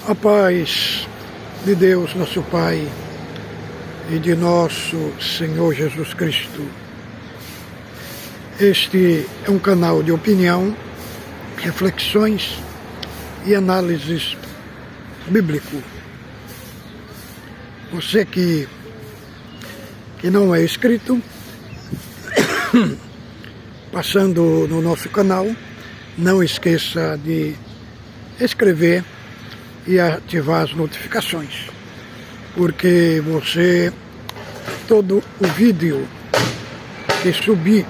A paz de Deus, nosso Pai, e de nosso Senhor Jesus Cristo. Este é um canal de opinião, reflexões e análises bíblico. Você que não é inscrito, passando no nosso canal, não esqueça de inscrever e ativar as notificações, porque todo o vídeo que subir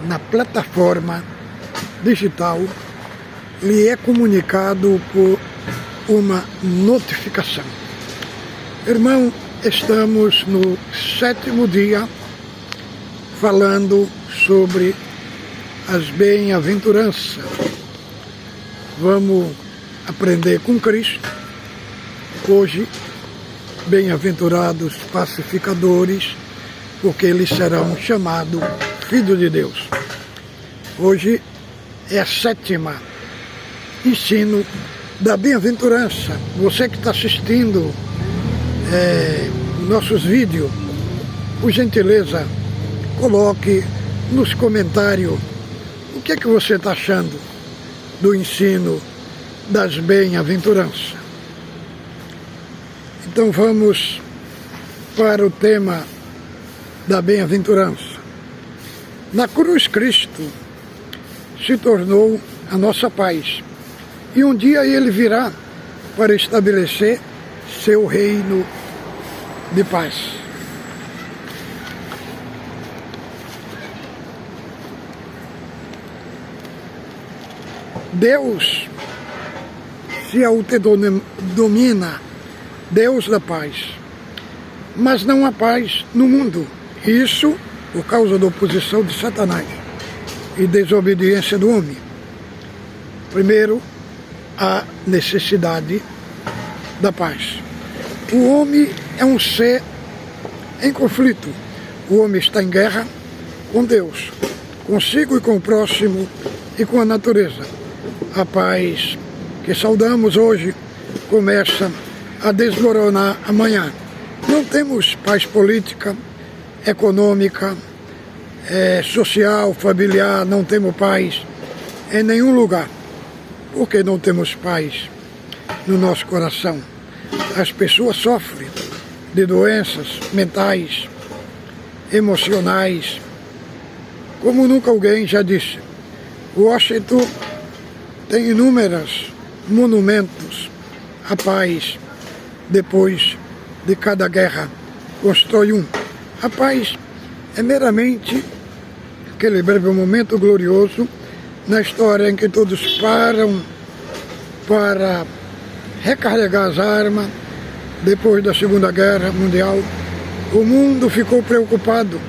na plataforma digital lhe é comunicado por uma notificação. Irmão, estamos no 7º dia falando sobre as bem-aventuranças. Vamos aprender com Cristo. Hoje, bem-aventurados pacificadores, porque eles serão chamados filhos de Deus. Hoje é a 7ª ensino da bem-aventurança. Você que está assistindo nossos vídeos, por gentileza, coloque nos comentários o que é que você está achando do ensino das bem-aventuranças. Então vamos para o tema da bem-aventurança. Na cruz, Cristo se tornou a nossa paz, e um dia Ele virá para estabelecer seu reino de paz. Deus se autodenomina Deus da paz, mas não há paz no mundo. Isso por causa da oposição de Satanás e desobediência do homem. Primeiro, a necessidade da paz. O homem é um ser em conflito. O homem está em guerra com Deus, consigo e com o próximo e com a natureza. A paz que saudamos hoje começa a desmoronar amanhã. Não temos paz política, econômica, social, familiar, não temos paz em nenhum lugar. Por que não temos paz no nosso coração? As pessoas sofrem de doenças mentais, emocionais. Como nunca alguém já disse, Washington tem inúmeros monumentos à paz. Depois de cada guerra, constrói um. A paz é meramente aquele breve momento glorioso na história em que todos param para recarregar as armas. Depois da Segunda Guerra Mundial, o mundo ficou preocupado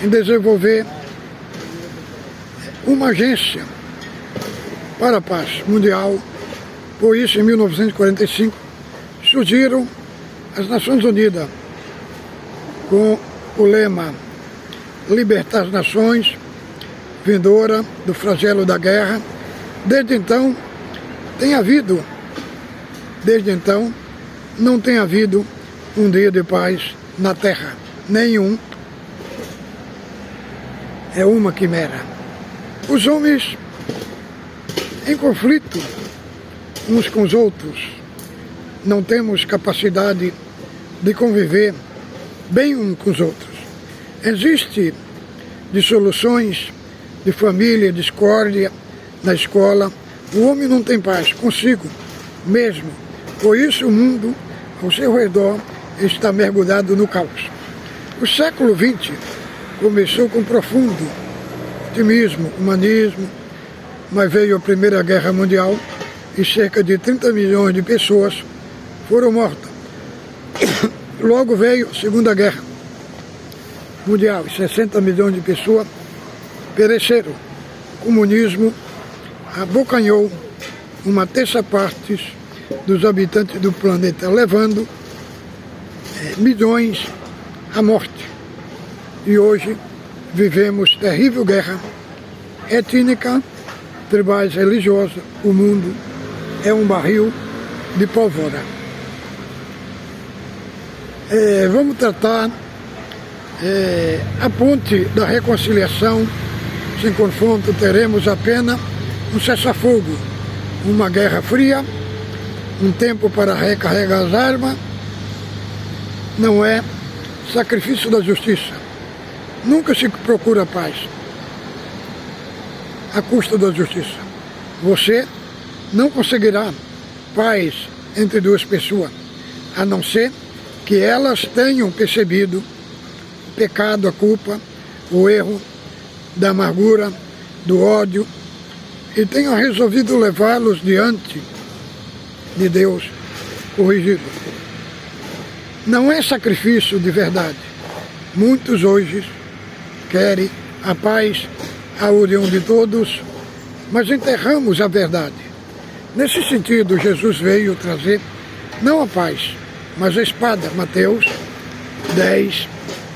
em desenvolver uma agência para a paz mundial. Por isso, em 1945, surgiram as Nações Unidas com o lema Libertar as Nações, vindoura do flagelo da guerra. Desde então, não tem havido um dia de paz na Terra. Nenhum. É uma quimera. Os homens em conflito uns com os outros. Não temos capacidade de conviver bem uns com os outros. Existe dissoluções de família, discórdia na escola. O homem não tem paz consigo mesmo. Por isso o mundo ao seu redor está mergulhado no caos. O século XX começou com profundo otimismo, humanismo, mas veio a Primeira Guerra Mundial e cerca de 30 milhões de pessoas foram mortas. Logo veio a Segunda Guerra Mundial e 60 milhões de pessoas pereceram. O comunismo abocanhou uma terça parte dos habitantes do planeta, levando milhões à morte. E hoje vivemos terrível guerra étnica, tribais, religiosa. O mundo é um barril de pólvora. Vamos tratar a ponte da reconciliação. Sem confronto teremos apenas um cessar-fogo, uma guerra fria, um tempo para recarregar as armas. Não é sacrifício da justiça. Nunca se procura paz à custa da justiça. Você não conseguirá paz entre duas pessoas, a não ser que elas tenham percebido o pecado, a culpa, o erro, da amargura, do ódio, e tenham resolvido levá-los diante de Deus corrigido. Não é sacrifício de verdade. Muitos hoje querem a paz, a união de todos, mas enterramos a verdade. Nesse sentido, Jesus veio trazer não a paz, mas a espada. Mateus 10,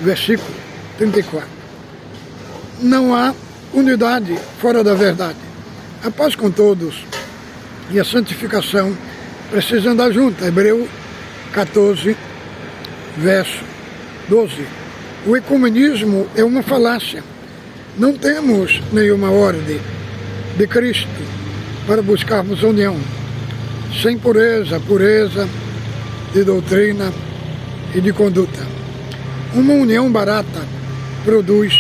versículo 34. Não há unidade fora da verdade. A paz com todos e a santificação precisam andar juntas. Hebreu 14, verso 12. O ecumenismo é uma falácia. Não temos nenhuma ordem de Cristo para buscarmos união. Sem pureza de doutrina e de conduta. Uma união barata produz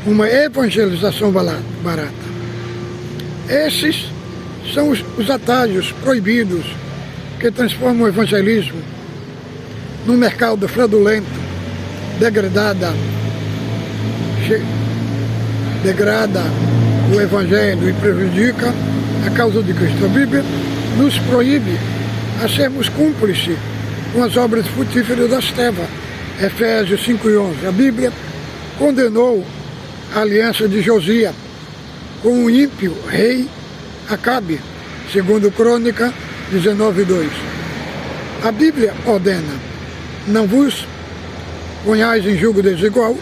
uma evangelização barata. Esses são os atalhos proibidos que transformam o evangelismo num mercado fraudulento, degrada o evangelho e prejudica a causa de Cristo. A Bíblia nos proíbe a sermos cúmplices com as obras frutíferas das trevas. Efésios 5:11. A Bíblia condenou a aliança de Josias com o ímpio rei Acabe, segundo Crônica 19:2. A Bíblia ordena: não vos ponhais em julgo desigual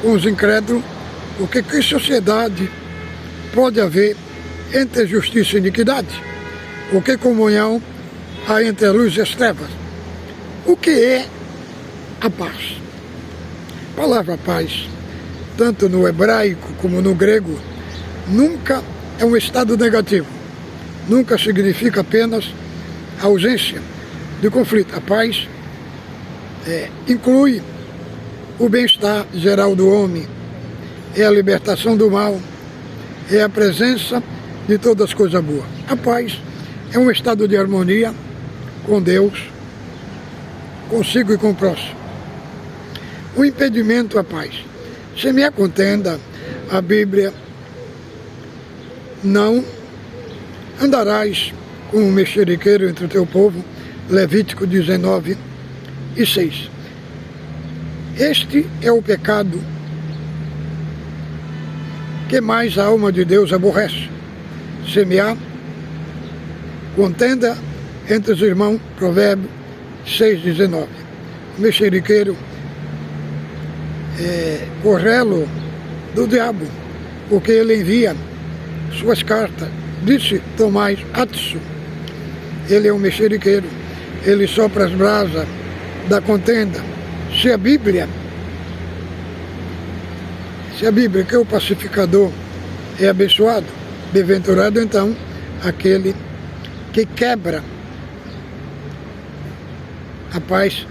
com os incrédulos, porque que sociedade pode haver entre justiça e iniquidade? O que comunhão há entre a luz e as trevas? O que é a paz? A palavra paz, tanto no hebraico como no grego, nunca é um estado negativo. Nunca significa apenas a ausência de conflito. A paz inclui o bem-estar geral do homem, é a libertação do mal, é a presença de todas as coisas boas. A paz é um estado de harmonia com Deus, consigo e com o próximo. O impedimento à paz. Semear contenda, a Bíblia: não andarás como um mexeriqueiro entre o teu povo, Levítico 19:6. Este é o pecado que mais a alma de Deus aborrece. Semear contenda entre os irmãos, Provérbios 6:19. Mexeriqueiro correlo do diabo, porque ele envia suas cartas. Disse Tomás Atsu, ele é um mexeriqueiro, ele sopra as brasas da contenda. Se a Bíblia, que é o pacificador, é abençoado, bem-aventurado então aquele que quebra a paz,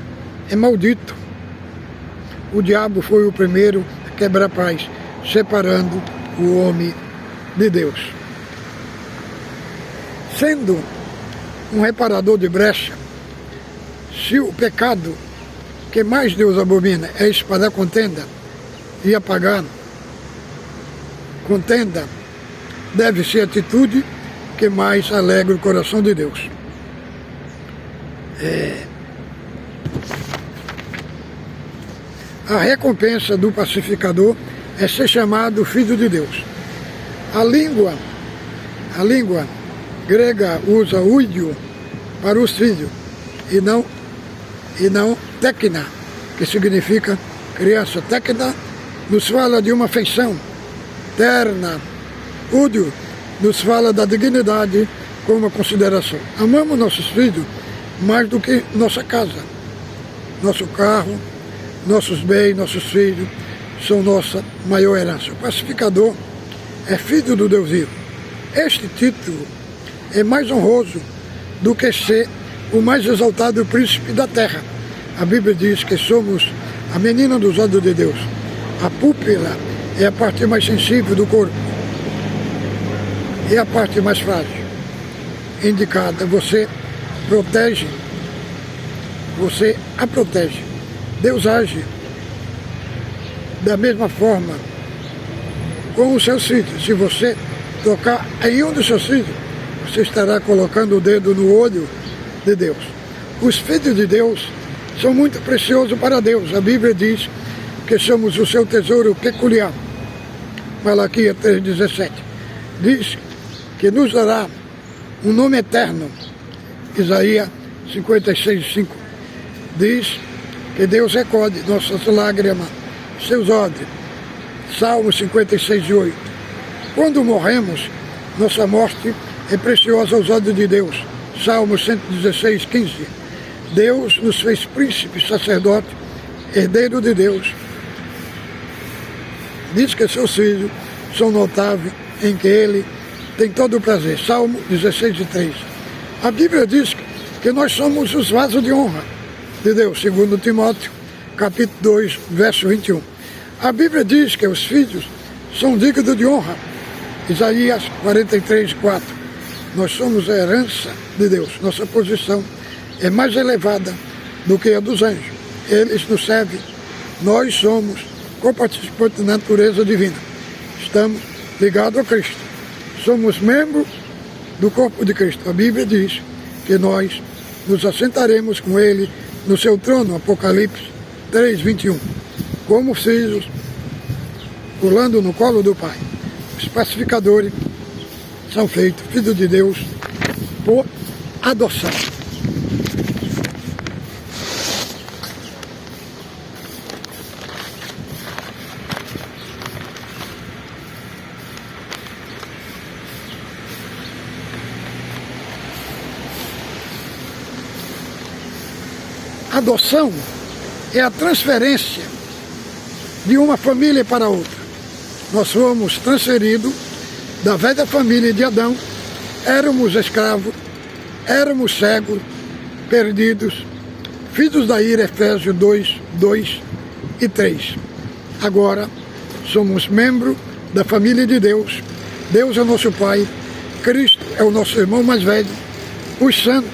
é maldito. O diabo foi o primeiro a quebrar a paz, separando o homem de Deus. Sendo um reparador de brecha, se o pecado que mais Deus abomina é espalhar contenda e apagar contenda, deve ser a atitude que mais alegra o coração de Deus. A recompensa do pacificador é ser chamado filho de Deus. A língua grega usa úidio para os filhos e não tekna, que significa criança. Tekna nos fala de uma afeição terna. Údio nos fala da dignidade com uma consideração. Amamos nossos filhos mais do que nossa casa, nosso carro, nossos bens, nossos filhos, são nossa maior herança. O pacificador é filho do Deus vivo. Este título é mais honroso do que ser o mais exaltado príncipe da terra. A Bíblia diz que somos a menina dos olhos de Deus. A púpila é a parte mais sensível do corpo. É a parte mais frágil. Indicada, você protege, você a protege. Deus age da mesma forma com os seus filhos. Se você tocar em um dos seus filhos, você estará colocando o dedo no olho de Deus. Os filhos de Deus são muito preciosos para Deus. A Bíblia diz que somos o seu tesouro peculiar. Malaquias 3,17 diz que nos dará um nome eterno. Isaías 56,5 diz que Deus recorde nossas lágrimas, seus ódios. Salmo 56,8. Quando morremos, nossa morte é preciosa aos olhos de Deus. Salmo 116,15. Deus nos fez príncipe, sacerdote, herdeiro de Deus. Diz que seus filhos são notáveis, em que Ele tem todo o prazer. Salmo 16,3. A Bíblia diz que nós somos os vasos de honra de Deus, segundo Timóteo, capítulo 2, verso 21. A Bíblia diz que os filhos são dignos de honra. Isaías 43,4. Nós somos a herança de Deus. Nossa posição é mais elevada do que a dos anjos. Eles nos servem. Nós somos coparticipantes da natureza divina. Estamos ligados a Cristo. Somos membros do corpo de Cristo. A Bíblia diz que nós nos assentaremos com Ele no seu trono. Apocalipse 3,21. Como filhos, pulando no colo do Pai. Os pacificadores são feitos filhos de Deus por adoção. Adoção é a transferência de uma família para outra. Nós fomos transferidos da velha família de Adão, éramos escravos, éramos cegos, perdidos, filhos da ira, Efésios 2, 2 e 3. Agora somos membros da família de Deus. Deus é nosso Pai, Cristo é o nosso irmão mais velho, os santos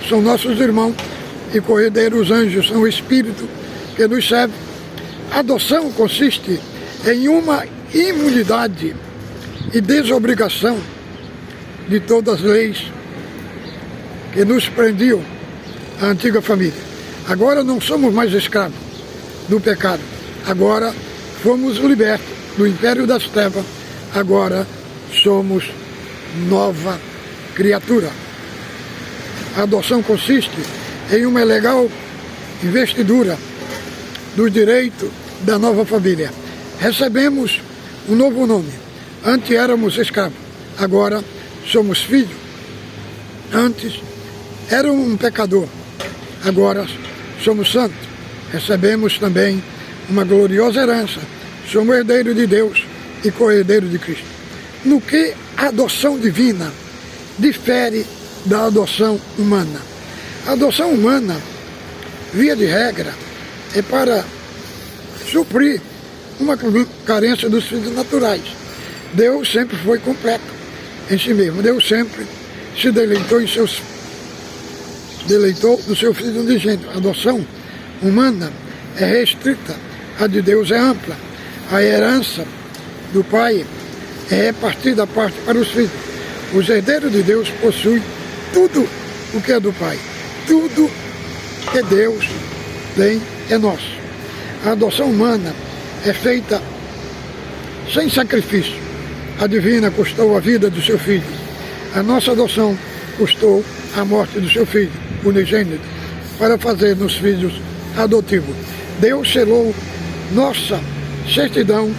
são nossos irmãos e corredeiros, os anjos são o Espírito que nos serve. A adoção consiste em uma imunidade e desobrigação de todas as leis que nos prendiam a antiga família. Agora não somos mais escravos do pecado. Agora fomos libertos do império das trevas. Agora somos nova criatura. A adoção consiste em uma legal investidura do direito da nova família. Recebemos um novo nome. Antes éramos escravos, agora somos filhos. Antes era um pecador, agora somos santos. Recebemos também uma gloriosa herança. Somos herdeiros de Deus e co-herdeiros de Cristo. No que a adoção divina difere da adoção humana? A adoção humana, via de regra, é para suprir uma carência dos filhos naturais. Deus sempre foi completo em si mesmo. Deus sempre se deleitou do seu Filho unigênito. A adoção humana é restrita, a de Deus é ampla. A herança do Pai é repartida parte para os filhos. Os herdeiros de Deus possuem tudo o que é do Pai. Tudo que Deus tem é nosso. A adoção humana é feita sem sacrifício. A divina custou a vida do seu filho. A nossa adoção custou a morte do seu filho, unigênito, para fazer-nos filhos adotivos. Deus selou nossa certidão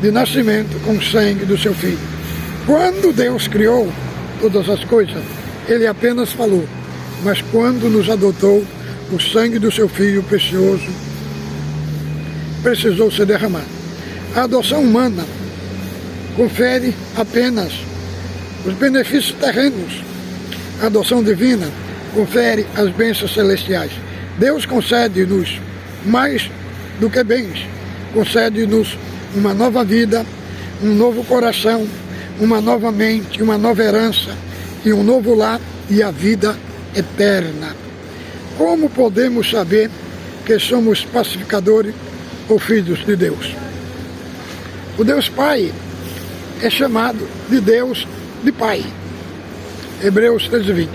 de nascimento com o sangue do seu filho. Quando Deus criou todas as coisas, Ele apenas falou: mas quando nos adotou, o sangue do seu Filho precioso precisou ser derramado. A adoção humana confere apenas os benefícios terrenos. A adoção divina confere as bênçãos celestiais. Deus concede-nos mais do que bens, concede-nos uma nova vida, um novo coração, uma nova mente, uma nova herança e um novo lar e a vida eterna. Como podemos saber que somos pacificadores ou filhos de Deus? O Deus Pai é chamado de Deus de Pai. Hebreus 13:20.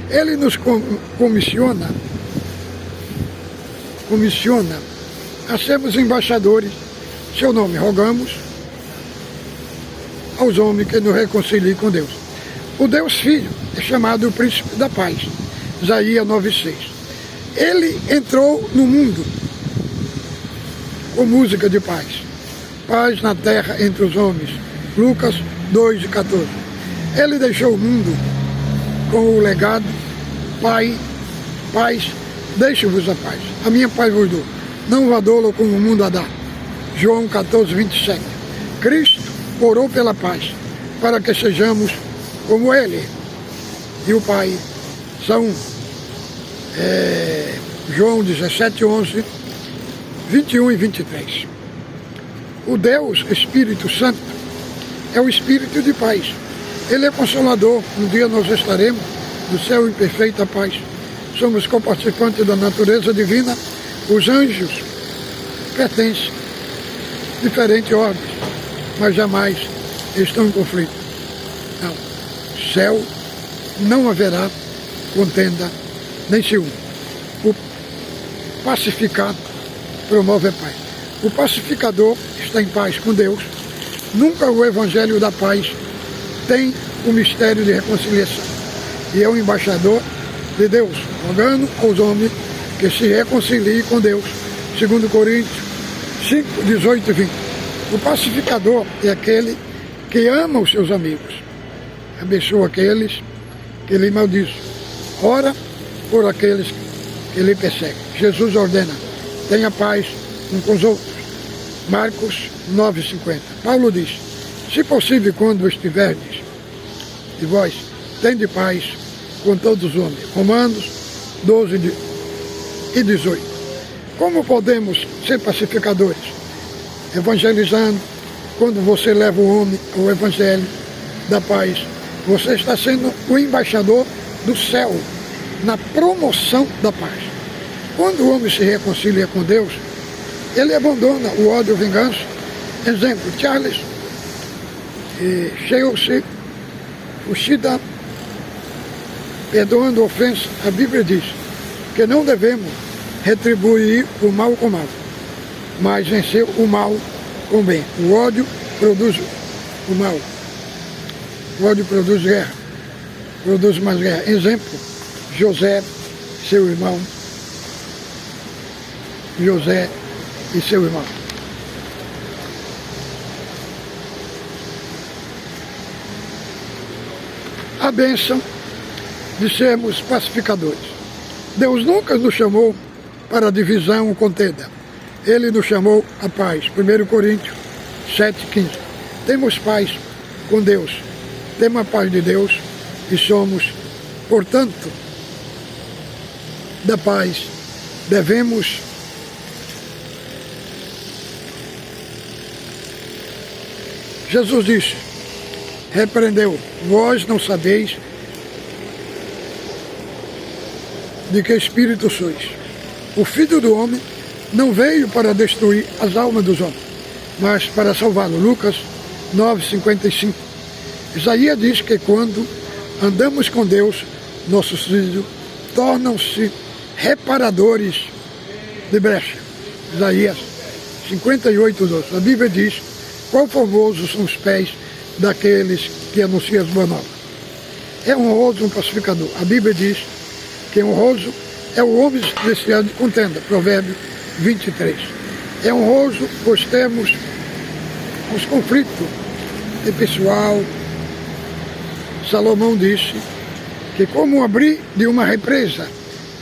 Ele nos comissiona a sermos embaixadores. Seu nome rogamos aos homens que nos reconciliem com Deus. O Deus Filho é chamado o Príncipe da Paz. Isaías 9:6. Ele entrou no mundo com música de paz. Paz na terra entre os homens. Lucas 2:14. Ele deixou o mundo com o legado: Pai, paz, deixe-vos a paz. A minha paz vos dou. Não vá dou-la como o mundo a dá. João 14:27. Cristo orou pela paz, para que sejamos como Ele e o Pai são um. João 17:11, 21 e 23. O Deus Espírito Santo é o Espírito de paz. Ele é consolador. Um dia nós estaremos no céu em perfeita paz. Somos coparticipantes da natureza divina. Os anjos pertencem a diferentes ordens, mas jamais estão em conflito. Não. Céu não haverá contenda nem ciúme. O pacificar promove a paz. O pacificador está em paz com Deus. Nunca o evangelho da paz tem o mistério de reconciliação. E é o embaixador de Deus, rogando aos homens que se reconciliem com Deus. 2 Coríntios 5:18 e 20. O pacificador é aquele que ama os seus amigos, abençoa aqueles que lhe maldizem, ora por aqueles que lhe perseguem. Jesus ordena: tenha paz uns com os outros. Marcos 9:50. Paulo diz: se possível, quando estiverdes de vós, tende paz com todos os homens. Romanos 12:18. Como podemos ser pacificadores? Evangelizando. Quando você leva o homem ao evangelho da paz, você está sendo o embaixador do céu na promoção da paz. Quando o homem se reconcilia com Deus, ele abandona o ódio e a vingança. Exemplo: Charles Chelsea Fushida, perdoando a ofensa. A Bíblia diz que não devemos retribuir o mal com o mal, mas vencer o mal com o bem. O ódio produz o mal. O ódio produz guerra, produz mais guerra. Exemplo: José, seu irmão. José e seu irmão. A bênção de sermos pacificadores. Deus nunca nos chamou para divisão ou contenda. Ele nos chamou à paz. 1 Coríntios 7:15. Temos paz com Deus. Temos a paz de Deus e somos, portanto, da paz. Devemos Jesus disse, repreendeu: vós não sabeis de que espírito sois. O Filho do Homem não veio para destruir as almas dos homens, mas para salvá-los. Lucas 9:55. Isaías diz que quando andamos com Deus, nossos filhos tornam-se reparadores de brecha. Isaías 58:12. A Bíblia diz: quão formosos são os pés daqueles que anunciam as boas novas. É honroso um pacificador. A Bíblia diz que honroso é o homem despreciado de contenda. Provérbios 23. É honroso, pois temos os conflitos de pessoal. Salomão disse que como o abrir de uma represa,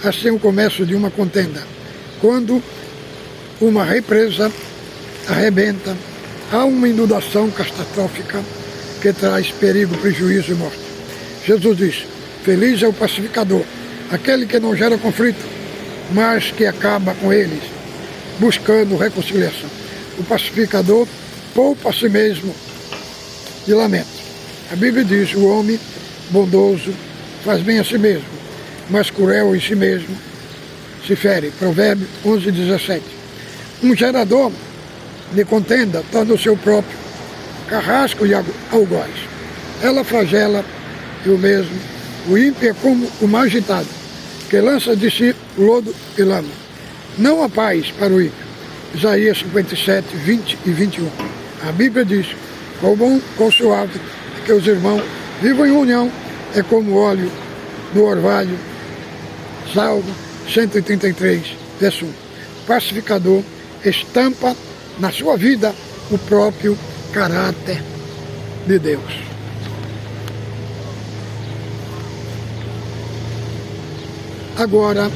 assim o começo de uma contenda. Quando uma represa arrebenta, há uma inundação catastrófica que traz perigo, prejuízo e morte. Jesus diz, feliz é o pacificador, aquele que não gera conflito, mas que acaba com eles, buscando reconciliação. O pacificador poupa a si mesmo de lamento. A Bíblia diz, o homem bondoso faz bem a si mesmo, mas cruel em si mesmo se fere. Provérbio 11:17. Um gerador de contenda torna o seu próprio carrasco de algoz. Ela flagela e o mesmo. O ímpio é como o mar agitado, que lança de si lodo e lama. Não há paz para o ímpio. Isaías 57:20-21. A Bíblia diz, qual bom, qual suave, que os irmãos vivam em união, é como o óleo do orvalho. Salmo 133, verso 1. Pacificador estampa na sua vida o próprio caráter de Deus. Agora,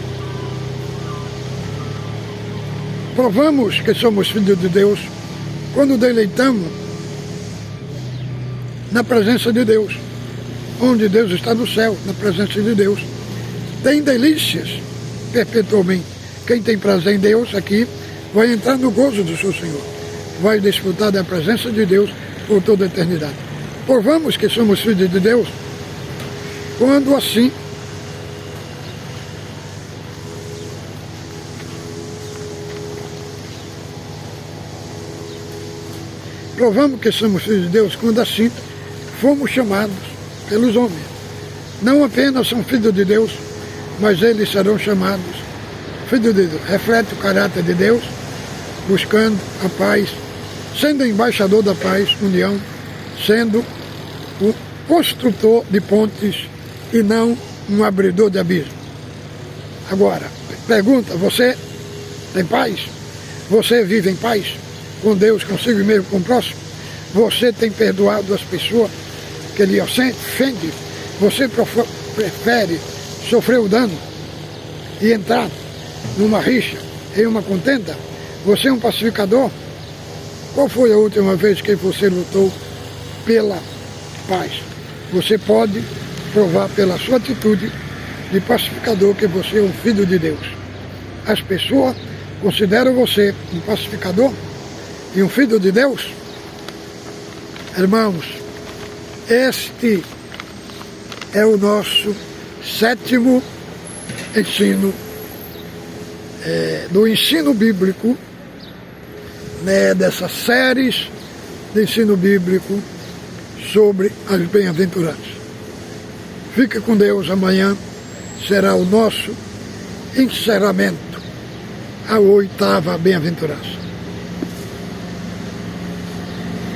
provamos que somos filhos de Deus quando deleitamos na presença de Deus, onde Deus está no céu, na presença de Deus. Tem delícias perpetuamente. Quem tem prazer em Deus aqui vai entrar no gozo do seu Senhor, vai desfrutar da presença de Deus por toda a eternidade. Provamos que somos filhos de Deus quando assim provamos que somos filhos de Deus quando assim fomos chamados pelos homens. Não apenas são filhos de Deus, mas eles serão chamados filhos de Deus. Reflete o caráter de Deus, buscando a paz, sendo embaixador da paz, união, sendo o construtor de pontes e não um abridor de abismo. Agora, pergunta, você tem paz? Você vive em paz com Deus, consigo mesmo, com o próximo? Você tem perdoado as pessoas que lhe ofendem? Você prefere sofrer o dano e entrar numa rixa, em uma contenda? Você é um pacificador? Qual foi a última vez que você lutou pela paz? Você pode provar pela sua atitude de pacificador que você é um filho de Deus. As pessoas consideram você um pacificador e um filho de Deus? Irmãos, este é o nosso sétimo ensino do ensino bíblico, dessas séries de ensino bíblico sobre as bem-aventuranças. Fique com Deus, amanhã será o nosso encerramento, a 8ª bem-aventurança.